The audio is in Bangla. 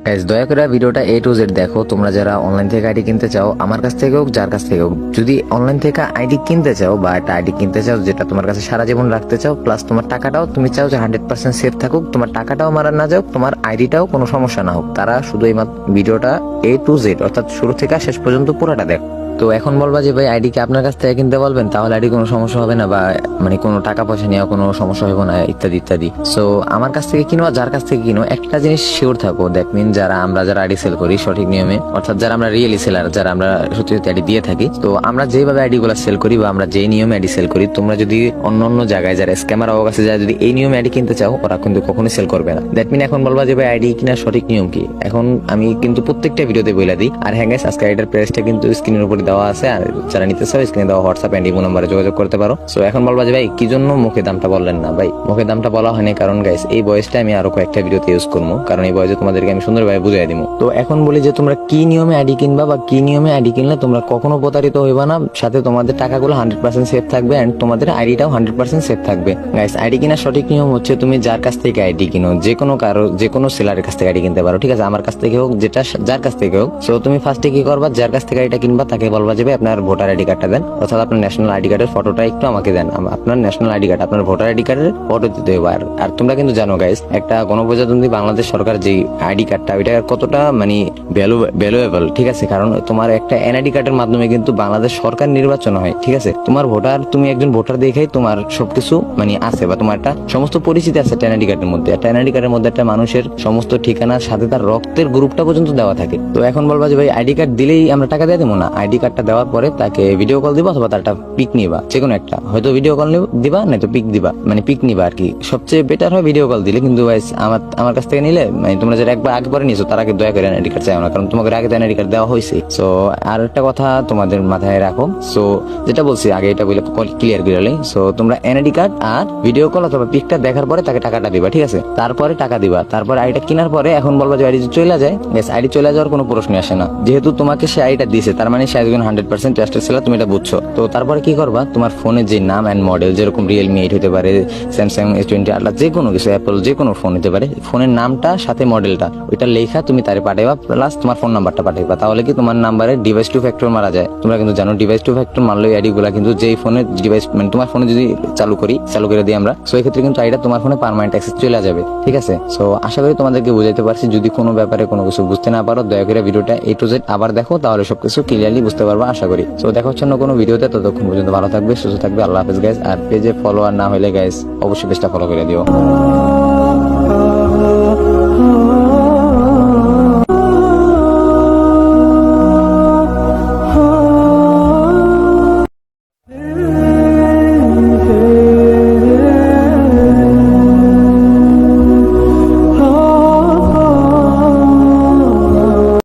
গাইস দয়া করে ভিডিওটা A to Z দেখো। তোমরা যারা অনলাইন থেকে আইডি কিনতে চাও, আমার কাছ থেকে হোক যার কাছ থেকে হোক, যদি অনলাইন থেকে আইডি কিনতে চাও বা একটা আইডি কিনতে চাও যেটা তোমার কাছে সারা জীবন রাখতে চাও, প্লাস তোমার টাকাটাও তুমি চাও যে 100% সেফ থাকুক, তোমার টাকাটাও মারা না যাও, তোমার আইডিটাও কোনো সমস্যা না হোক, তারা শুধু এই ভিডিওটা A to Z অর্থাৎ শুরু থেকে শেষ পর্যন্ত পুরোটা দেখো। তো এখন বলবা যে ভাই আইডি কি আপনার কাছ থেকে কিনতে বলবেন, তাহলে আইডি কোনো সমস্যা হবে না বা কোনো টাকা পয়সা নেওয়া কোনো সমস্যা হবে না ইত্যাদি ইত্যাদি। সো আমার কাছ থেকে কিনো, যার কাছ থেকে কিনো, একটা জিনিস শিওর থাকো, দ্যাট মিন আমরা যারা আইডি সেল করি সঠিক নিয়মে, অর্থাৎ যারা আমরা রিয়েলি সেলার, যারা আমরা সত্যি সত্যি আইডি দিয়ে থাকি, তো আমরা যেভাবে আইডি গুলা সেল করি বা আমরা যেই নিয়মে আইডি সেল করি, তোমরা যদি অন্য জায়গায় যারা স্ক্যামার কাছে যায় যদি এই নিয়মে আইডি কিনতে চাও, ওরা কিন্তু কখনোই সেল করবে না। দ্যাট মিন এখন বলবা যে ভাই আইডি কিনার সঠিক নিয়ম কি, এখন আমি কিন্তু প্রত্যেকটা ভিডিওতে বলে দিই। আর হ্যাঁ গাইস, আজকে আইডির প্রাইসটা কিন্তু স্ক্রিনের উপরে দেওয়া আছে, আর যারা নিতে চাও স্ক্রিনে দেওয়া হোয়াটসঅ্যাপ এন্ড ইমো নম্বরে যোগাযোগ করতে পারো। সো এখন বলবা যে ভাই কি জন্য মুখে দামটা বললেন না? ভাই মুখে দামটা বলা হয়নি কারণ গাইস এই ভয়েসটা আমি আরো কয়েকটা ভিডিওতে ইউজ করবো, কারণ এই ভয়েসে তোমাদেরকে আমি সুন্দরভাবে বুঝাই দিব। তো এখন বলি যে তোমরা কি নিয়মে আইডি কিনবা বা কি নিয়মে আইডি কিনলে তোমরা কখনো প্রতারিত হইবা না, সাথে তোমাদের টাকাগুলো 100% সেফ থাকবে এন্ড তোমাদের আইডিটাও 100% সেফ থাকবে। গাইস আইডি কেনার সঠিক নিয়ম হচ্ছে তুমি যার কাছ থেকে আইডি কিনো, যে কোনো সেলারের কাছ থেকে আইডি কিনতে পারো, ঠিক আছে? আমার কাছ থেকে হোক, যেটা যার কাছ থেকে হোক। সো তুমি ফার্স্টে কি করবা, যার কাছ থেকে আইডিটা কিনবা তাকে বলবা যে ভাই আপনার ভোটার আইডি কার্ডটা দেন, অর্থাৎ আপনার ন্যাশনাল আইডি কার্ডের ফটোটা একটু আমাকে দেন। আপনার ন্যাশনাল আইডি কার্ড, আপনার ভোটার আইডি কার্ডের ফটো দিতে হবে। আর তোমরা কিন্তু জানো গাইস, একটা গণপ্রজাতন্ত্রী বাংলাদেশ সরকার যে আইডি কার্ডটা, ওইটা কতটা ভ্যালুয়েবল, ঠিক আছে? কারণ তোমার একটা এনআইডি কার্ডের মাধ্যমে কিন্তু বাংলাদেশ সরকার নির্বাচন হয়, ঠিক আছে? তোমার ভোটার, তুমি একজন ভোটার দেখেই তোমার সবকিছু আছে বা তোমার একটা সমস্ত পরিচিতি আছে এনআইডি কার্ডের মধ্যে। একটা এনআইডি কার্ডের মধ্যে একটা মানুষের সমস্ত ঠিকানার সাথে তার রক্তের গ্রুপটা পর্যন্ত দেওয়া থাকে। তো এখন বলবা যে ভাই আইডি কার্ড দিলেই আমরা টাকা দিয়ে দেবো না। আইডি কার্ডটা দেওয়ার পরে তাকে ভিডিও কল দিবা অথবা তার একটা পিক নিবা, যে কোনো একটা, হয়তো ভিডিও কল দিবা নয়তো পিক দিবা, পিক নিবা আর কি। সবচেয়ে বেটার হয় ভিডিও কল দিলে, কিন্তু আমার কাছ থেকে নিলে তোমরা যারা একবার আগে পরে নিয়েছো তার আগে দয়া করে এনআইডি কার্ড চাও না, কারণ তোমাকে আগে তো এনআইডি কার্ড দেওয়া হয়েছে। সো আর একটা কথা তোমাদের মাথায় রাখো, সো যেটা বলছি আগে এটা বলে ক্লিয়ার করে। সো তোমরা এনআইডি কার্ড আর ভিডিও কল অথবা পিকটা দেখার পরে তাকে টাকাটা দিবা, ঠিক আছে? তারপরে টাকা দিবা, তারপরে আইডিটা কেনার পরে এখন বলবা যে আইডি চলে যায়। আইডি চলে যাওয়ার কোনো প্রশ্ন আসে না, যেহেতু তোমাকে সে আইডিটা দিয়েছে, তার মানে সে একজন 100% ট্রাস্টেড সেলার, তুমি এটা বুঝছো। তো তারপরে কি করবা, তোমার ফোনে যে নাম এন্ড মডেল, যেরকম রিয়েলমি 8 হতে পারে, স্যামসাং S20 আল্লাহ, যে কোনো কিছু, অ্যাপল, যে কোনো ফোন হতে পারে, ফোনের নামটা সাথে মডেলটা ওইটা লেখা তুমি তারে পাঠাইবা, প্লাস তোমার ফোন নাম্বারটা পাঠাইবা। তাহলে কি তোমার নাম্বারে ডিভাইস টু ফ্যাক্টর মারা যায়। তোমরা কিন্তু জানো ডিভাইস টু ফ্যাক্টর মারলে আইডি গুলা কিন্তু যেই ফোনের ডিভাইস তোমার ফোনে যদি চালু করে দিই আমরা, সো এই ক্ষেত্রে কিন্তু আইডিটা তোমার ফোনে পার্মানেন্ট অ্যাক্সেস চলে যাবে, ঠিক আছে? সো আশা করি তোমাদেরকে বুঝাইতে পারছি। যদি কোনো ব্যাপারে কোনো কিছু বুঝতে না পারো, দয়া করে ভিডিওটা A to Z আবার দেখো, তাহলে সবকিছু ক্লিয়ারলি বুঝতে পারবা আশা করি। সো দেখা হচ্ছে অন্য কোনো ভিডিওতে, ততক্ষণ পর্যন্ত ভালো থাকবে, সুস্থ থাকবে, আল্লাহ হাফেজ গাইস। আর পেজে ফলোয়ার না হলে গাইস অবশ্যই পেজটা ফলো করে দিও।